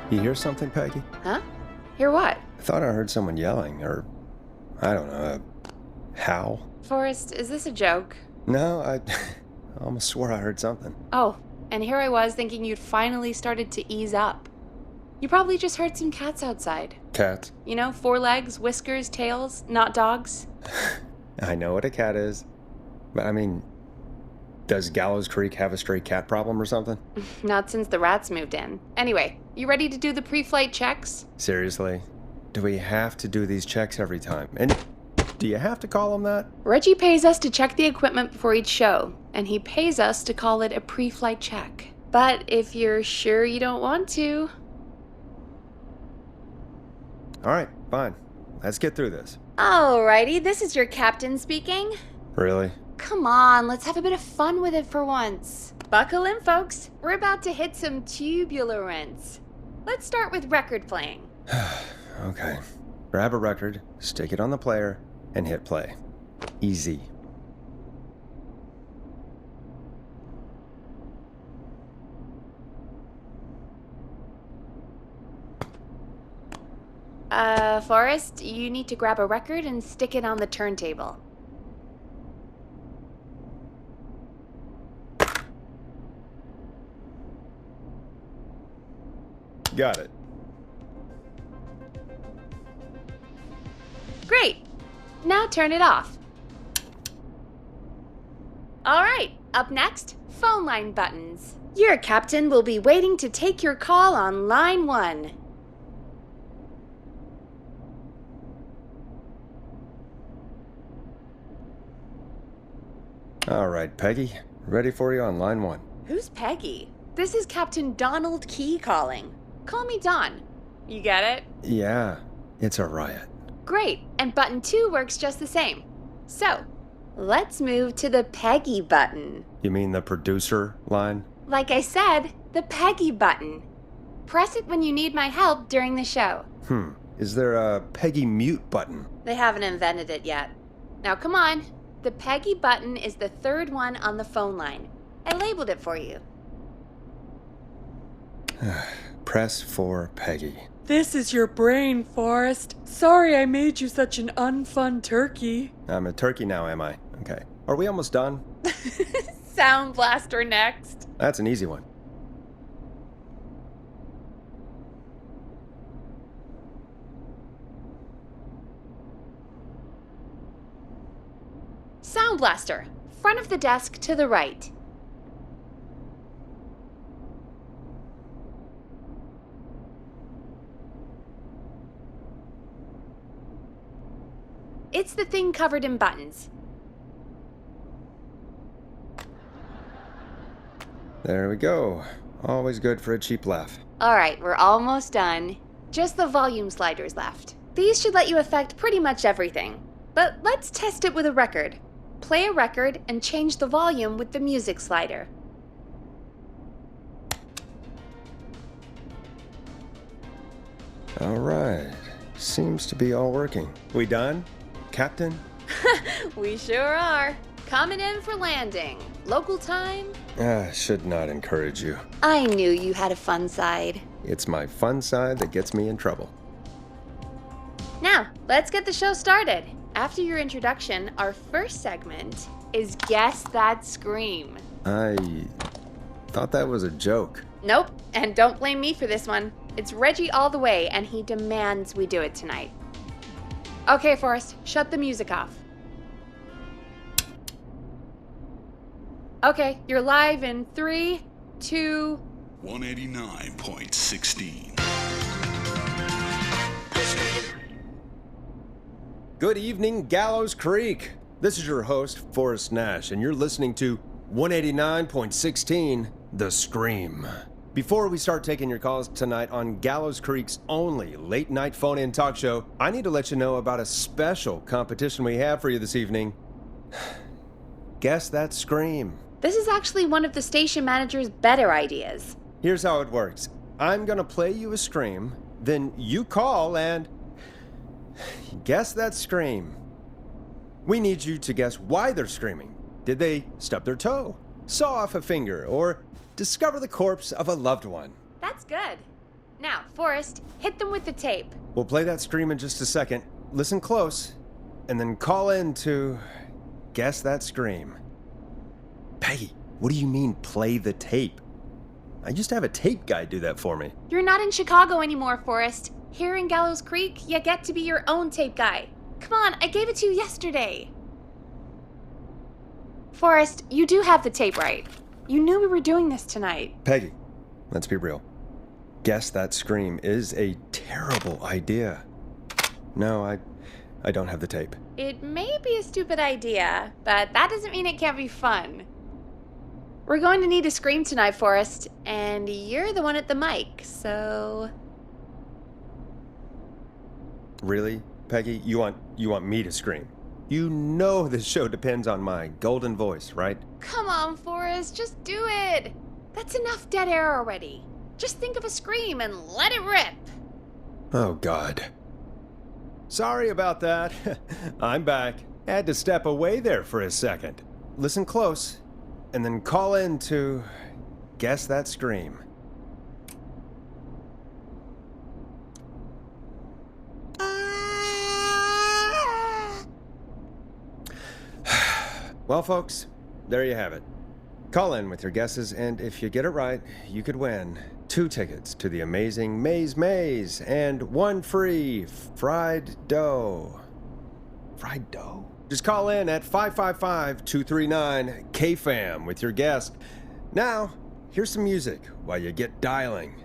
You hear something, Peggy? Huh? Hear what? I thought I heard someone yelling, or, I don't know, a howl. Forrest, is this a joke? No, I almost swore I heard something. Oh, and here I was thinking you'd finally started to ease up. You probably just heard some cats outside. Cats? You know, 4 legs, whiskers, tails, not dogs. I know what a cat is, but I mean, does Gallows Creek have a stray cat problem or something? Not since the rats moved in. Anyway, you ready to do the pre-flight checks? Seriously? Do we have to do these checks every time? And do you have to call them that? Reggie pays us to check the equipment before each show, and he pays us to call it a pre-flight check. But if you're sure you don't want to... All right, fine. Let's get through this. Alrighty, this is your captain speaking. Really? Come on, let's have a bit of fun with it for once. Buckle in, folks. We're about to hit some tubular rents. Let's start with record playing. Okay. Grab a record, stick it on the player, and hit play. Easy. Forrest, you need to grab a record and stick it on the turntable. Got it. Great! Now turn it off. Alright, up next, phone line buttons. Your captain will be waiting to take your call on line 1. All right, Peggy. Ready for you on line 1. Who's Peggy? This is Captain Donald Key calling. Call me Don. You get it? Yeah, it's a riot. Great, and button 2 works just the same. So, let's move to the Peggy button. You mean the producer line? Like I said, the Peggy button. Press it when you need my help during the show. Is there a Peggy mute button? They haven't invented it yet. Now come on. The Peggy button is the 3rd one on the phone line. I labeled it for you. Press for Peggy. This is your brain, Forrest. Sorry I made you such an unfun turkey. I'm a turkey now, am I? Okay. Are we almost done? Sound blaster next. That's an easy one. Sound blaster. Front of the desk to the right. It's the thing covered in buttons. There we go. Always good for a cheap laugh. Alright, we're almost done. Just the volume sliders left. These should let you affect pretty much everything. But let's test it with a record. Play a record and change the volume with the music slider. All right. Seems to be all working. We done, Captain? We sure are. Coming in for landing. Local time? Should not encourage you. I knew you had a fun side. It's my fun side that gets me in trouble. Now, let's get the show started. After your introduction, our first segment is Guess That Scream. I thought that was a joke. Nope, and don't blame me for this one. It's Reggie all the way, and he demands we do it tonight. Okay, Forrest, shut the music off. Okay, you're live in 3, 2... 189.16. Good evening, Gallows Creek. This is your host, Forrest Nash, and you're listening to 189.16, The Scream. Before we start taking your calls tonight on Gallows Creek's only late-night phone-in talk show, I need to let you know about a special competition we have for you this evening. Guess That Scream. This is actually one of the station manager's better ideas. Here's how it works. I'm gonna play you a scream, then you call and guess that scream. We need you to guess why they're screaming. Did they stub their toe, saw off a finger, or discover the corpse of a loved one? That's good. Now, Forrest, hit them with the tape. We'll play that scream in just a second. Listen close, and then call in to guess that scream. Peggy, what do you mean, play the tape? I used to have a tape guy do that for me. You're not in Chicago anymore, Forrest. Here in Gallows Creek, you get to be your own tape guy. Come on, I gave it to you yesterday. Forrest, you do have the tape right. You knew we were doing this tonight. Peggy, let's be real. Guess that scream is a terrible idea. No, I don't have the tape. It may be a stupid idea, but that doesn't mean it can't be fun. We're going to need a scream tonight, Forrest, and you're the one at the mic, so... Really, Peggy? You want me to scream? You know this show depends on my golden voice, right? Come on, Forrest, just do it. That's enough dead air already. Just think of a scream and let it rip. Oh, God. Sorry about that. I'm back. Had to step away there for a second. Listen close, and then call in to guess that scream. Well, folks, there you have it. Call in with your guesses, and if you get it right, you could win 2 tickets to the amazing Maze and 1 free fried dough. Fried dough? Just call in at 555-239-KFAM with your guess. Now, here's some music while you get dialing.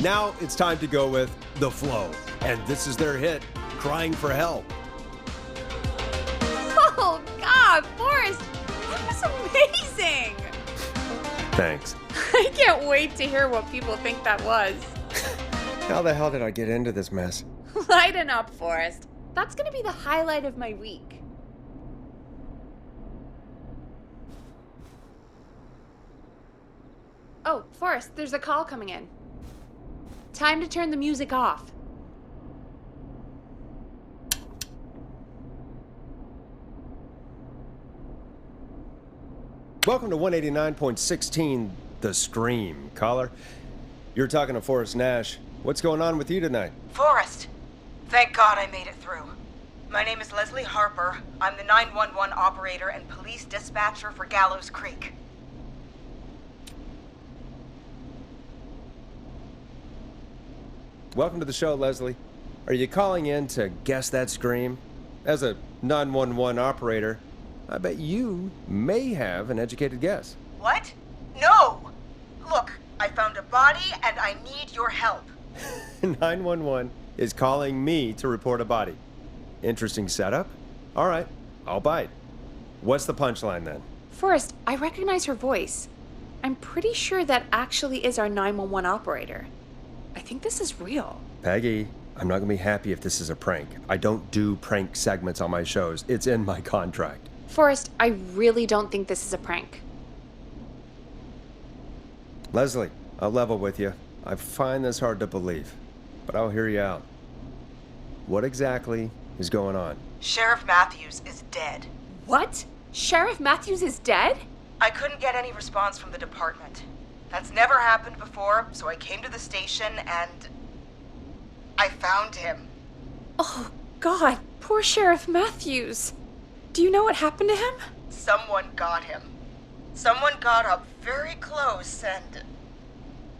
Now it's time to go with The Flow, and this is their hit, Crying for Help. Oh, God, Forrest, that was amazing. Thanks. I can't wait to hear what people think that was. How the hell did I get into this mess? Lighten up, Forrest. That's going to be the highlight of my week. Oh, Forrest, there's a call coming in. Time to turn the music off. Welcome to 189.16, The Scream. Caller, you're talking to Forrest Nash. What's going on with you tonight? Forrest! Thank God I made it through. My name is Leslie Harper. I'm the 911 operator and police dispatcher for Gallows Creek. Welcome to the show, Leslie. Are you calling in to guess that scream? As a 911 operator, I bet you may have an educated guess. What? No! Look, I found a body and I need your help. 911 is calling me to report a body. Interesting setup. All right, I'll bite. What's the punchline then? Forrest, I recognize her voice. I'm pretty sure that actually is our 911 operator. I think this is real. Peggy, I'm not gonna be happy if this is a prank. I don't do prank segments on my shows. It's in my contract. Forrest, I really don't think this is a prank. Leslie, I'll level with you. I find this hard to believe, but I'll hear you out. What exactly is going on? Sheriff Matthews is dead. What? Sheriff Matthews is dead? I couldn't get any response from the department. That's never happened before, so I came to the station and I found him. Oh, God, poor Sheriff Matthews. Do you know what happened to him? Someone got him. Someone got up very close and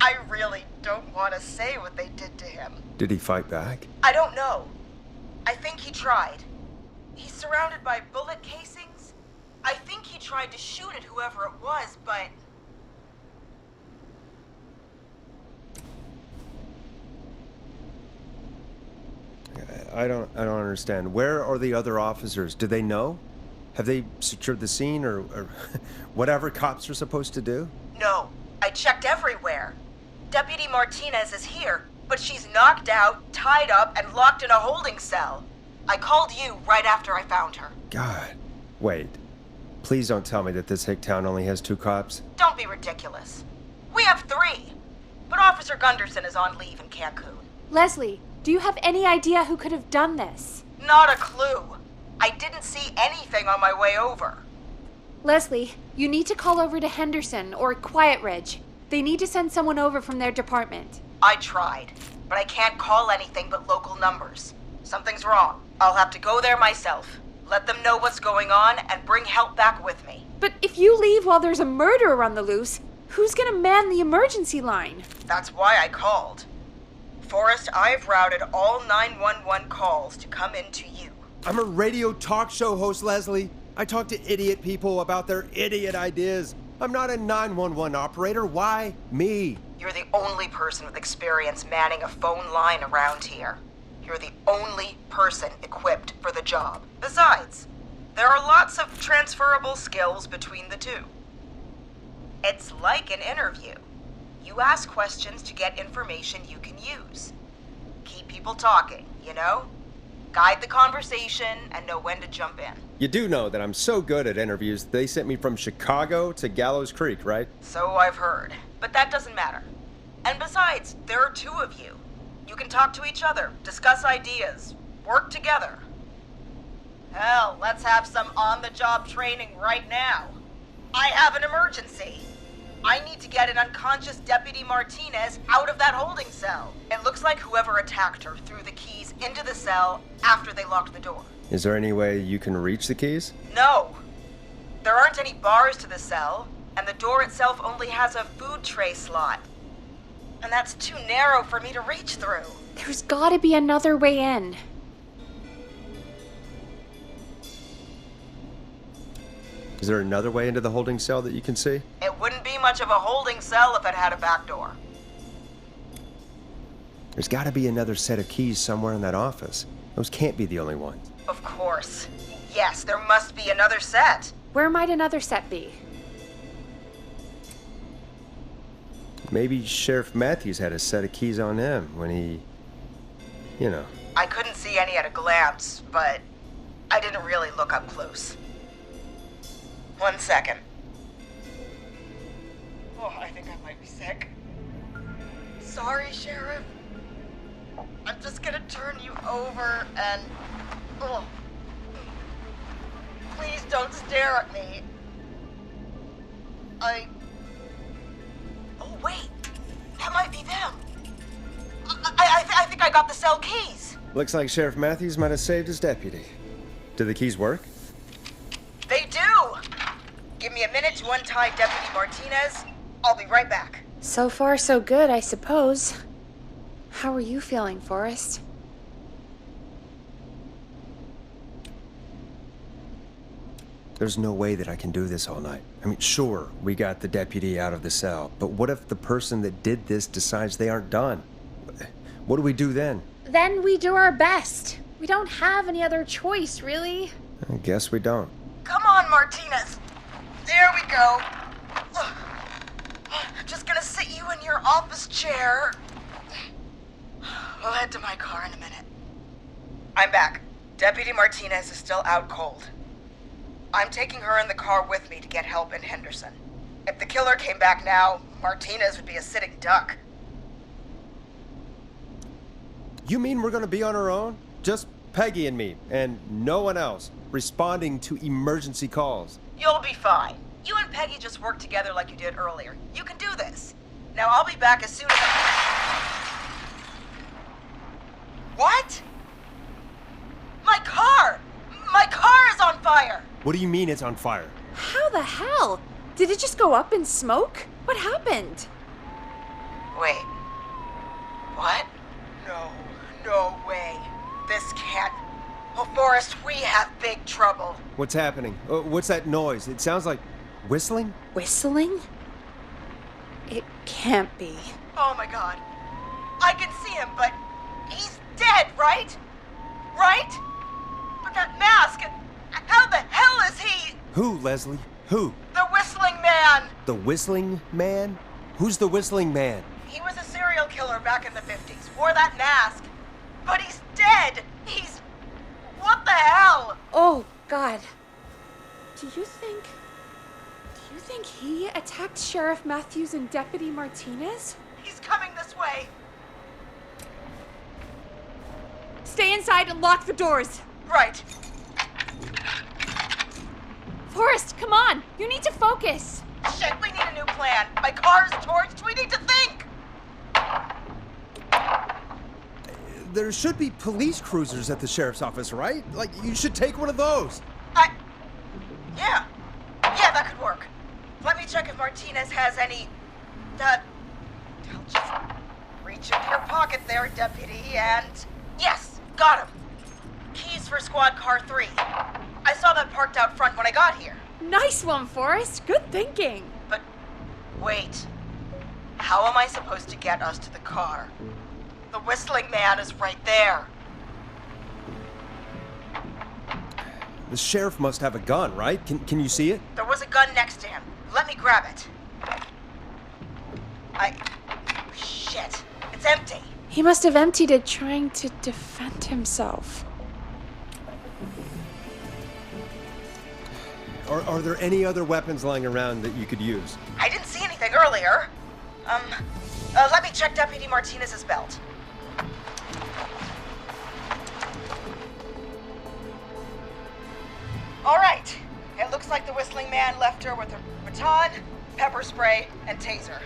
I really don't want to say what they did to him. Did he fight back? I don't know. I think he tried. He's surrounded by bullet casings. I think he tried to shoot at whoever it was, but... I don't understand. Where are the other officers? Do they know? Have they secured the scene or whatever cops are supposed to do? No, I checked everywhere. Deputy Martinez is here, but she's knocked out, tied up, and locked in a holding cell. I called you right after I found her. God. Wait. Please don't tell me that this hick town only has 2 cops. Don't be ridiculous. We have 3, but Officer Gunderson is on leave in Cancun. Leslie, do you have any idea who could have done this? Not a clue. I didn't see anything on my way over. Leslie, you need to call over to Henderson or Quiet Ridge. They need to send someone over from their department. I tried, but I can't call anything but local numbers. Something's wrong. I'll have to go there myself. Let them know what's going on and bring help back with me. But if you leave while there's a murderer on the loose, who's gonna man the emergency line? That's why I called. Forrest, I've routed all 911 calls to come in to you. I'm a radio talk show host, Leslie. I talk to idiot people about their idiot ideas. I'm not a 911 operator. Why me? You're the only person with experience manning a phone line around here. You're the only person equipped for the job. Besides, there are lots of transferable skills between the two. It's like an interview. You ask questions to get information you can use. Keep people talking, you know? Guide the conversation and know when to jump in. You do know that I'm so good at interviews, they sent me from Chicago to Gallows Creek, right? So I've heard. But that doesn't matter. And besides, there are two of you. You can talk to each other, discuss ideas, work together. Hell, let's have some on-the-job training right now. I have an emergency. I need to get an unconscious Deputy Martinez out of that holding cell. It looks like whoever attacked her threw the keys into the cell after they locked the door. Is there any way you can reach the keys? No. There aren't any bars to the cell, and the door itself only has a food tray slot. And that's too narrow for me to reach through. There's gotta be another way in. Is there another way into the holding cell that you can see? It wouldn't be much of a holding cell if it had a back door. There's got to be another set of keys somewhere in that office. Those can't be the only ones. Of course. Yes, there must be another set. Where might another set be? Maybe Sheriff Matthews had a set of keys on him when he... you know. I couldn't see any at a glance, but I didn't really look up close. 1 second. Oh, I think I might be sick. Sorry, Sheriff. I'm just gonna turn you over and... Oh. Please don't stare at me. Oh, wait. That might be them. I think I got the cell keys. Looks like Sheriff Matthews might have saved his deputy. Do the keys work? They do! Give me a minute to untie Deputy Martinez. I'll be right back. So far, so good, I suppose. How are you feeling, Forrest? There's no way that I can do this all night. I mean, sure, we got the deputy out of the cell, but what if the person that did this decides they aren't done? What do we do then? Then we do our best. We don't have any other choice, really. I guess we don't. Come on, Martinez. There we go. Just gonna sit you in your office chair. We'll head to my car in a minute. I'm back. Deputy Martinez is still out cold. I'm taking her in the car with me to get help in Henderson. If the killer came back now, Martinez would be a sitting duck. You mean we're gonna be on our own? Just Peggy and me, and no one else, responding to emergency calls. You'll be fine. You and Peggy just work together like you did earlier. You can do this. Now I'll be back as soon as What? My car! My car is on fire! What do you mean it's on fire? How the hell? Did it just go up in smoke? What happened? Wait. What? No way. This can't... Oh, Forrest, we have big trouble. What's happening? What's that noise? It sounds like whistling? Whistling? It can't be. Oh my god. I can see him, but he's dead, right? Right? But that mask, how the hell is he? Who, Leslie? Who? The Whistling Man! The Whistling Man? Who's the Whistling Man? He was a serial killer back in the 50s, wore that mask. But he's dead! He's... What the hell? Oh, God. Do you think he attacked Sheriff Matthews and Deputy Martinez? He's coming this way. Stay inside and lock the doors. Right. Forrest, come on! You need to focus! Shit, we need a new plan. My car is torched. We need to think. There should be police cruisers at the sheriff's office, right? Like, you should take one of those. Yeah. Yeah, that could work. Let me check if Martinez has any... I'll just reach into your pocket there, Deputy, and... Yes, got him. Keys for squad car 3. I saw that parked out front when I got here. Nice one, Forrest. Good thinking. But wait. How am I supposed to get us to the car? The whistling man is right there. The sheriff must have a gun, right? Can you see it? There was a gun next to him. Let me grab it. Shit. It's empty. He must have emptied it trying to defend himself. Are there any other weapons lying around that you could use? I didn't see anything earlier. Let me check Deputy Martinez's belt. All right. It looks like the whistling man left her with her baton, pepper spray, and taser.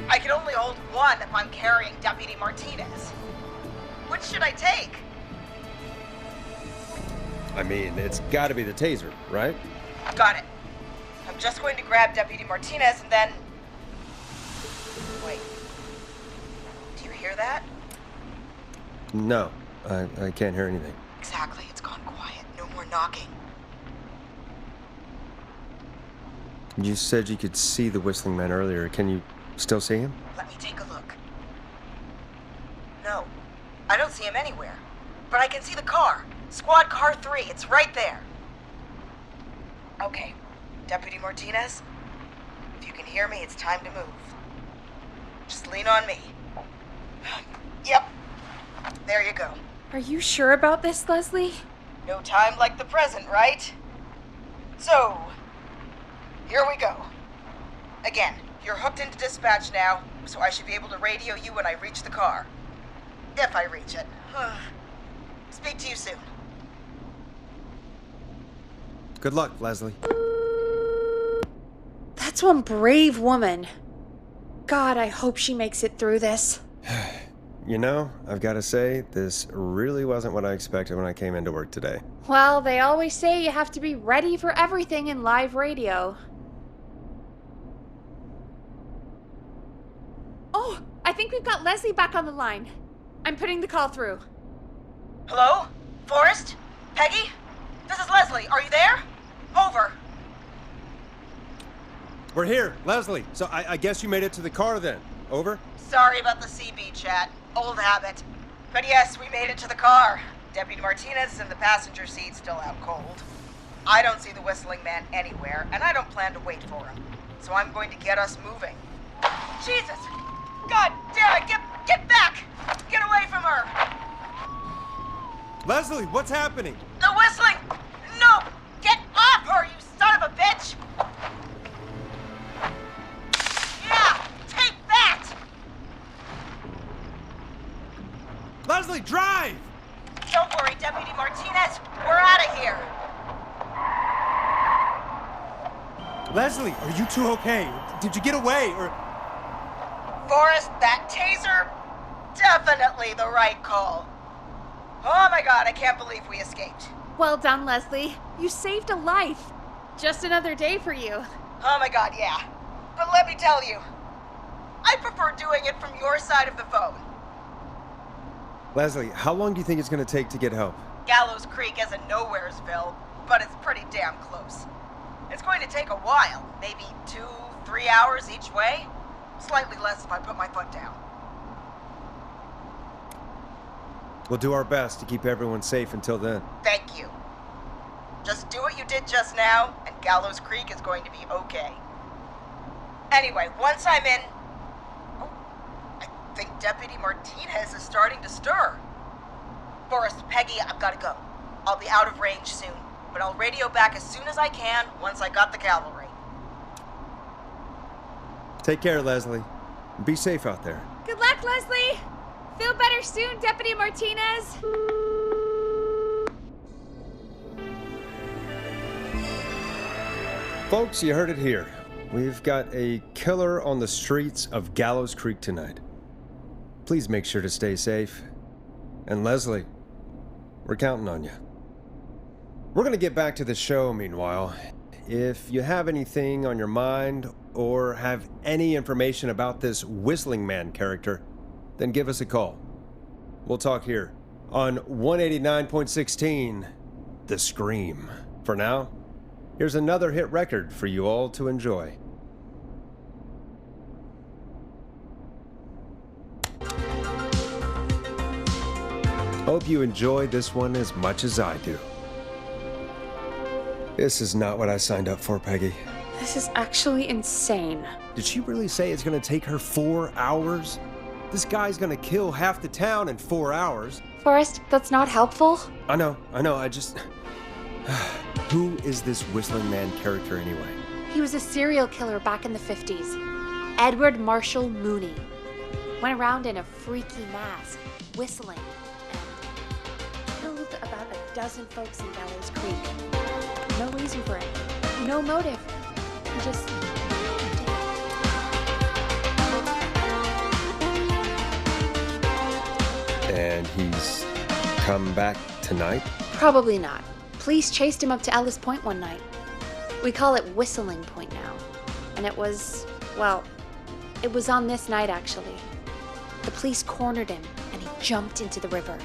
I can only hold one if I'm carrying Deputy Martinez. Which should I take? I mean, it's gotta be the taser, right? Got it. I'm just going to grab Deputy Martinez and then... Wait. Do you hear that? No, I can't hear anything. Exactly. It's gone quiet. No more knocking. You said you could see the whistling man earlier. Can you still see him? Let me take a look. No, I don't see him anywhere. But I can see the car. Squad car 3. It's right there. Okay, Deputy Martinez, if you can hear me, it's time to move. Just lean on me. Yep. There you go. Are you sure about this, Leslie? No time like the present, right? So, here we go. Again, you're hooked into dispatch now, so I should be able to radio you when I reach the car. If I reach it. Speak to you soon. Good luck, Leslie. That's one brave woman. God, I hope she makes it through this. You know, I've got to say, this really wasn't what I expected when I came into work today. Well, they always say you have to be ready for everything in live radio. Oh, I think we've got Leslie back on the line. I'm putting the call through. Hello? Forrest? Peggy? This is Leslie. Are you there? Over. We're here, Leslie. So I guess you made it to the car then. Over? Sorry about the CB chat. Old habit. But yes, we made it to the car. Deputy Martinez is in the passenger seat, still out cold. I don't see the whistling man anywhere, and I don't plan to wait for him. So I'm going to get us moving. Jesus! God damn it! Get back! Get away from her! Leslie, what's happening? The whistling! No! Get off her, you son of a bitch! Yeah! Take that! Leslie, drive! Don't worry, Deputy Martinez. We're out of here. Leslie, are you two okay? Did you get away, or... Forrest, that taser? Definitely the right call. Oh my god, I can't believe we escaped. Well done, Leslie. You saved a life. Just another day for you. Oh my god, yeah. But let me tell you, I prefer doing it from your side of the phone. Leslie, how long do you think it's going to take to get help? Gallows Creek isn't Nowheresville, but it's pretty damn close. It's going to take a while, maybe 2-3 hours each way. Slightly less if I put my foot down. We'll do our best to keep everyone safe until then. Thank you. Just do what you did just now, and Gallows Creek is going to be okay. Anyway, once I'm in... Oh, I think Deputy Martinez is starting to stir. Forrest, Peggy, I've got to go. I'll be out of range soon, but I'll radio back as soon as I can once I got the cavalry. Take care, Leslie. Be safe out there. Good luck, Leslie. Feel better soon, Deputy Martinez. Folks, you heard it here. We've got a killer on the streets of Gallows Creek tonight. Please make sure to stay safe. And Leslie, we're counting on you. We're going to get back to the show meanwhile. If you have anything on your mind or have any information about this Whistling Man character, then give us a call. We'll talk here on 189.16, The Scream. For now, here's another hit record for you all to enjoy. Hope you enjoyed this one as much as I do. This is not what I signed up for, Peggy. This is actually insane. Did she really say it's gonna take her 4 hours? This guy's gonna kill half the town in 4 hours. Forrest, that's not helpful. I know, I just... Who is this Whistling Man character anyway? He was a serial killer back in the 50s. Edward Marshall Mooney. Went around in a freaky mask, whistling, and killed about a dozen folks in Gallows Creek. No reason for it. No motive. He just did it. And he's come back tonight? Probably not. Police chased him up to Ellis Point one night. We call it Whistling Point now. And it was on this night actually. The police cornered him and he jumped into the river.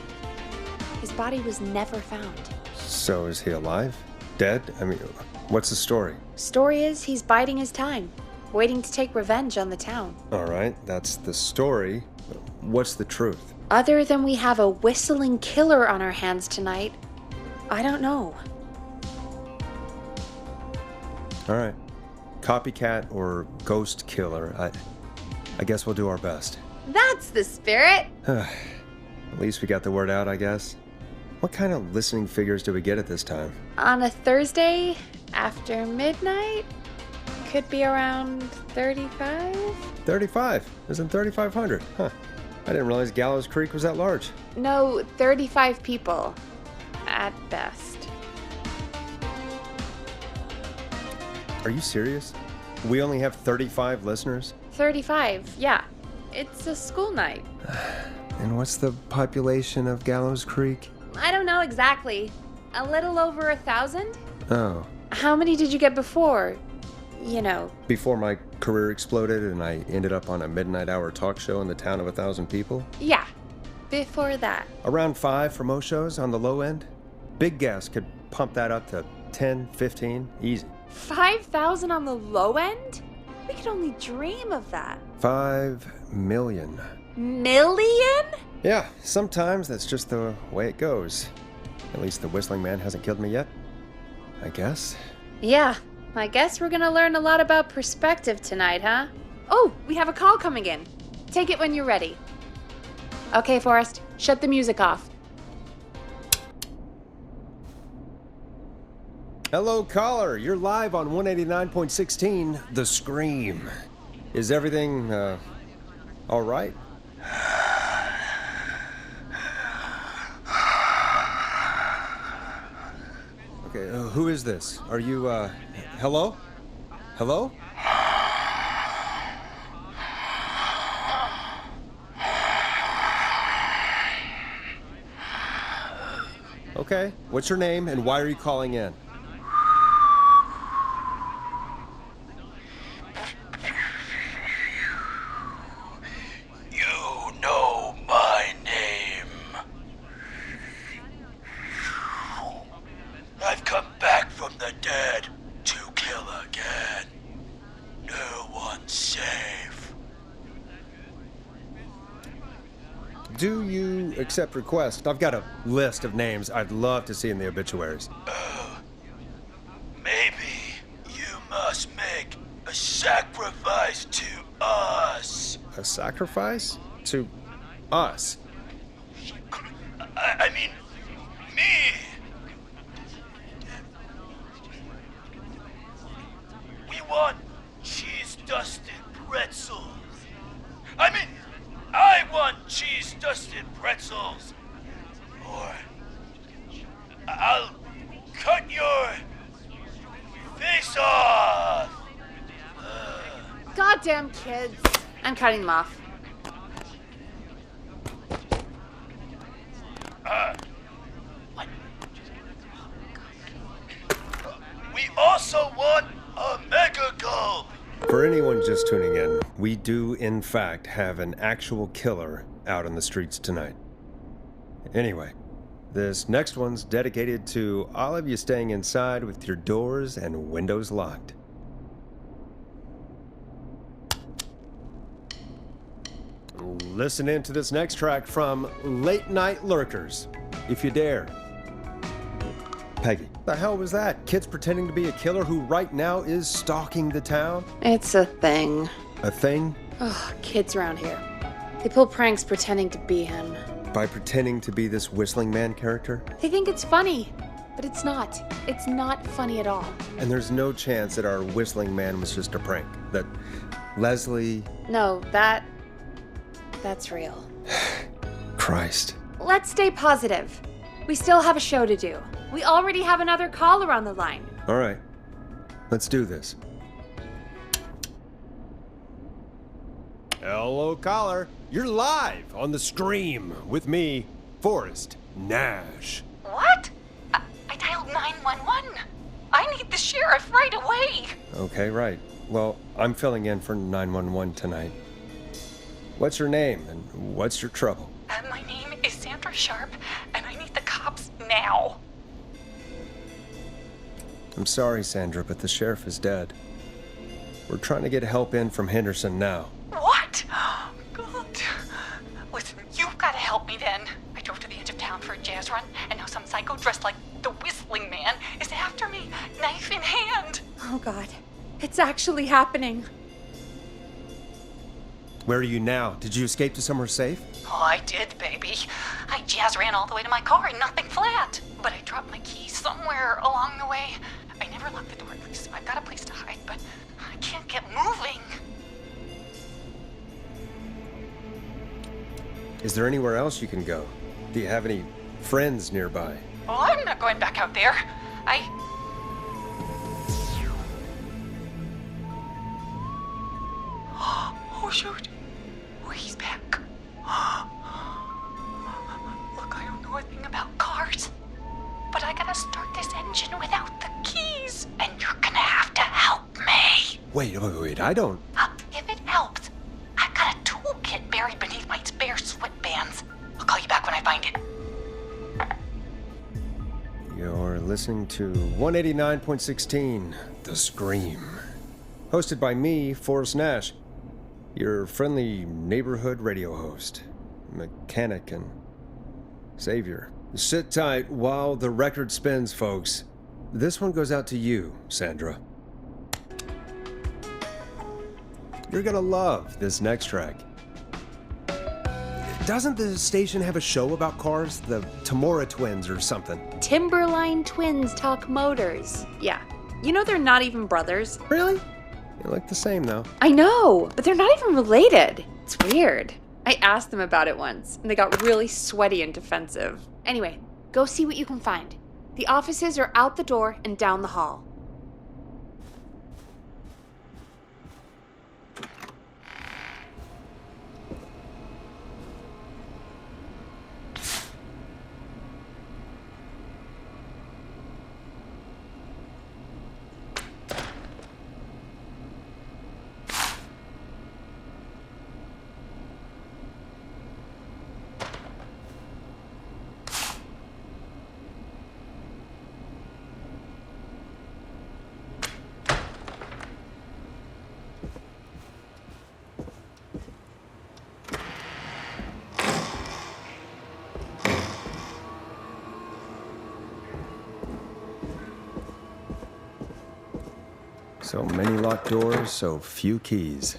His body was never found. So is he alive? Dead? I mean, what's the story? Story is he's biding his time, waiting to take revenge on the town. All right, that's the story. What's the truth? Other than we have a whistling killer on our hands tonight, I don't know. All right. Copycat or ghost killer. I guess we'll do our best. That's the spirit! At least we got the word out, I guess. What kind of listening figures do we get at this time? On a Thursday after midnight? Could be around 35? 35? Isn't 3,500? Huh. I didn't realize Gallows Creek was that large. No, 35 people. At best. Are you serious? We only have 35 listeners? 35, yeah. It's a school night. And what's the population of Gallows Creek? I don't know exactly. A little over 1,000? Oh. How many did you get before? You know. Before my career exploded and I ended up on a midnight hour talk show in the town of 1,000 people? Yeah. Before that. Around 5 for most shows on the low end. Big gas could pump that up to 10, 15, easy. 5,000 on the low end? We could only dream of that. 5 million. Million? Yeah, sometimes that's just the way it goes. At least the Whistling Man hasn't killed me yet. I guess. Yeah, I guess we're gonna learn a lot about perspective tonight, huh? Oh, we have a call coming in. Take it when you're ready. Okay, Forrest, shut the music off. Hello, caller. You're live on 189.16, The Scream. Is everything, all right? Okay, who is this? Are you, hello? Hello? Okay, what's your name and why are you calling in? You know my name. I've come back from the dead to kill again. No one's safe. Do you accept requests? I've got a list of names I'd love to see in the obituaries. Maybe you must make a sacrifice to us. A sacrifice? To us? I mean, me. We want cheese-dusted pretzels. I want cheese-dusted pretzels. Or I'll cut your Face off! Goddamn kids. I'm cutting them off. What? We also want a mega gulp! For anyone just tuning in, we do, in fact, have an actual killer out on the streets tonight. Anyway, this next one's dedicated to all of you staying inside with your doors and windows locked. Listen in to this next track from Late Night Lurkers, if you dare. Peggy, the hell was that? Kids pretending to be a killer who right now is stalking the town? It's a thing. A thing? Ugh, kids around here. They pull pranks pretending to be him. By pretending to be this whistling man character? They think it's funny, but it's not. It's not funny at all. And there's no chance that our whistling man was just a prank. That Leslie... No, that's real. Christ. Let's stay positive. We still have a show to do. We already have another caller on the line. All right. Let's do this. Hello, caller. You're live on the Scream with me, Forrest Nash. What? I dialed 911. I need the sheriff right away. Okay, right. Well, I'm filling in for 911 tonight. What's your name and what's your trouble? My name is Sandra Sharp, and I need the cops now. I'm sorry, Sandra, but the sheriff is dead. We're trying to get help in from Henderson now. What? God. Listen, you've got to help me then. I drove to the edge of town for a jazz run, and now some psycho dressed like the Whistling Man is after me, knife in hand. Oh, God. It's actually happening. Where are you now? Did you escape to somewhere safe? Oh, I did, baby. I jazz ran all the way to my car and nothing flat. But I dropped my keys somewhere along the way. I never locked the door, at least I've got a place to hide, but I can't get moving. Is there anywhere else you can go? Do you have any friends nearby? Oh, I'm not going back out there. Oh, shoot. Oh, he's back. Look, I don't know a thing about cars, but I gotta start this engine without the keys, and you're gonna have to help me. Wait, I don't... If it helps, I've got a toolkit buried beneath my spare sweatbands. I'll call you back when I find it. You're listening to 189.16, The Scream. Hosted by me, Forrest Nash, your friendly neighborhood radio host, mechanic and savior. Sit tight while the record spins, folks. This one goes out to you, Sandra. You're gonna love this next track. Doesn't the station have a show about cars? The Tamora twins or something? Timberline twins talk motors. Yeah. You know they're not even brothers. Really? They look the same, though. I know, but they're not even related. It's weird. I asked them about it once, and they got really sweaty and defensive. Anyway, go see what you can find. The offices are out the door and down the hall. So many locked doors, so few keys.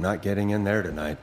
not getting in there tonight.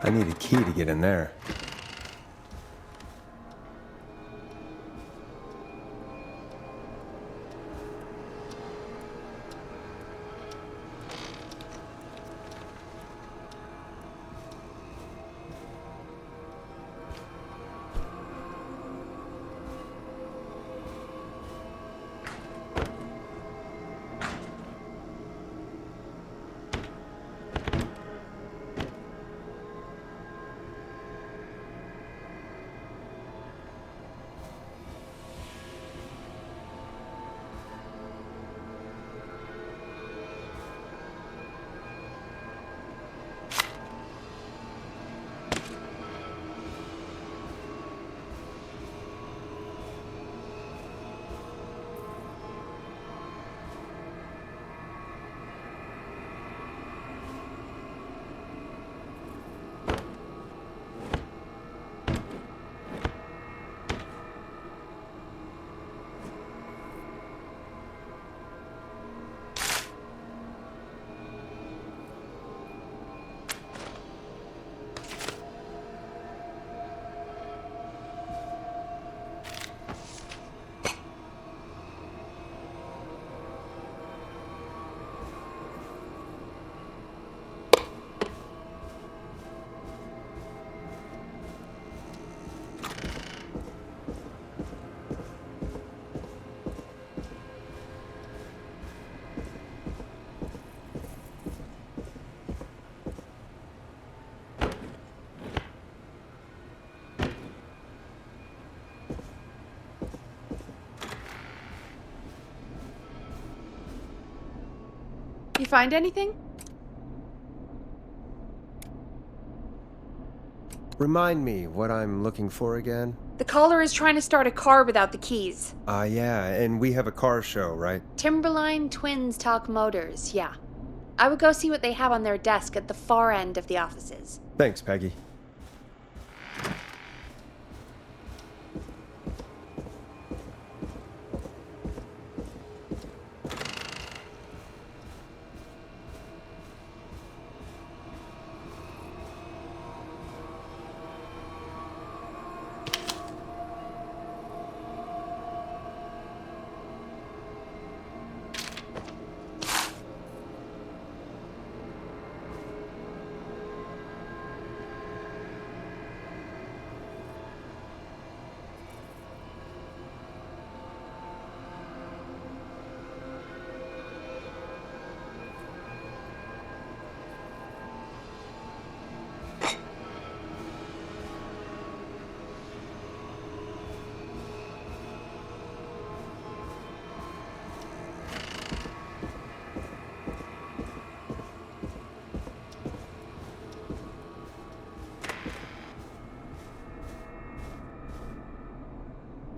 I need a key to get in there. You find anything? Remind me what I'm looking for again? The caller is trying to start a car without the keys. Yeah, and we have a car show, right? Timberline Twins Talk Motors, yeah. I would go see what they have on their desk at the far end of the offices. Thanks, Peggy.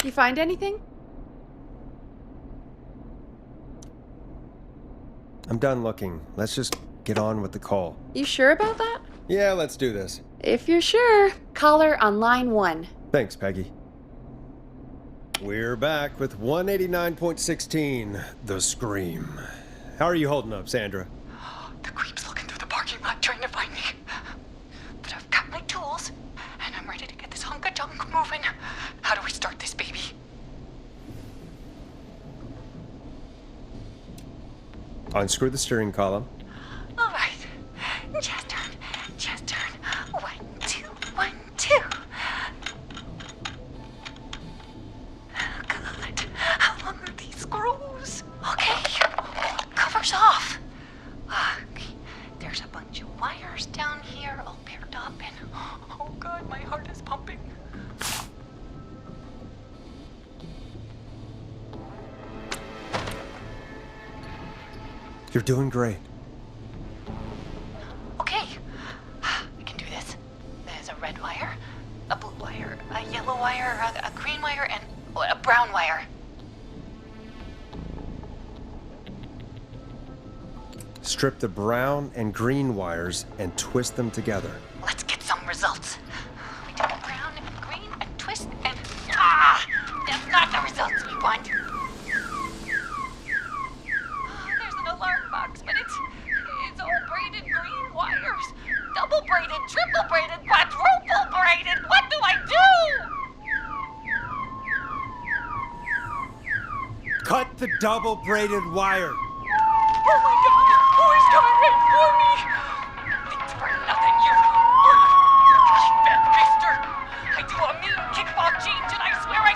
You find anything? I'm done looking. Let's just get on with the call. You sure about that? Yeah, let's do this. If you're sure. Caller on line 1. Thanks, Peggy. We're back with 189.16, The Scream. How are you holding up, Sandra? The creep's looking through the parking lot trying to find me. But I've got my tools, and I'm ready to get this hunk of junk moving. How do we start this baby? Unscrew the steering column. All right. Just turn. Just turn. 1, 2, 1, 2. Good. How long are these screws? Okay. Cover's off. Okay. There's a bunch of wires down here all paired up, and oh God, my heart is pumping. You're doing great. Okay. We can do this. There's a red wire, a blue wire, a yellow wire, a green wire, and a brown wire. Strip the brown and green wires and twist them together. Let's get some results. We do brown and green and twist and... That's not the results we want. There's an alarm box, but it's all braided green wires. Double braided, triple braided, quadruple braided. What do I do? Cut the double braided wire. Oh my God! Who is coming right for me? Thanks for nothing, you bad mister. I do a mean kickball change and I swear I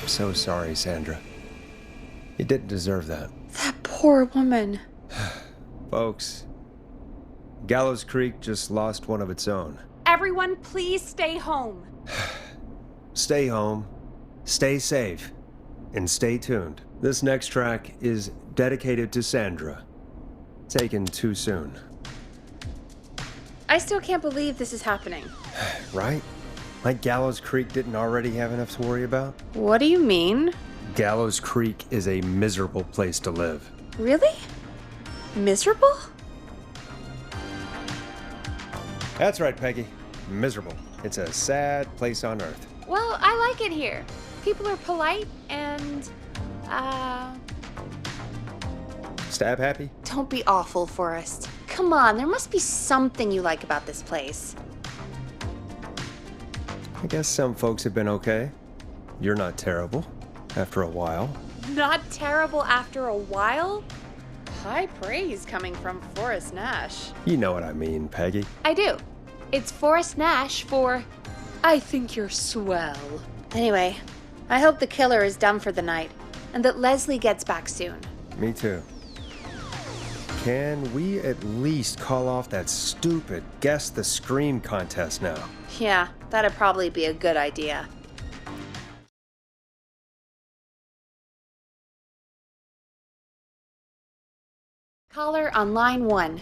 I'm so sorry, Sandra. You didn't deserve that. That poor woman. Folks, Gallows Creek just lost one of its own. Everyone, please stay home. Stay home, stay safe, and stay tuned. This next track is dedicated to Sandra. Taken too soon. I still can't believe this is happening. Right? Like Gallows Creek didn't already have enough to worry about? What do you mean? Gallows Creek is a miserable place to live. Really? Miserable? That's right, Peggy. Miserable. It's a sad place on Earth. Well, I like it here. People are polite and, Stab happy? don't be awful, Forrest. Come on, there must be something you like about this place. I guess some folks have been okay. You're not terrible. After a while. Not terrible after a while? High praise coming from Forrest Nash. You know what I mean, Peggy. I do. It's Forrest Nash for I think you're swell. Anyway, I hope the killer is done for the night and that Leslie gets back soon. Me too. Can we at least call off that stupid Guess the Scream contest now? Yeah, that'd probably be a good idea. Caller on line 1.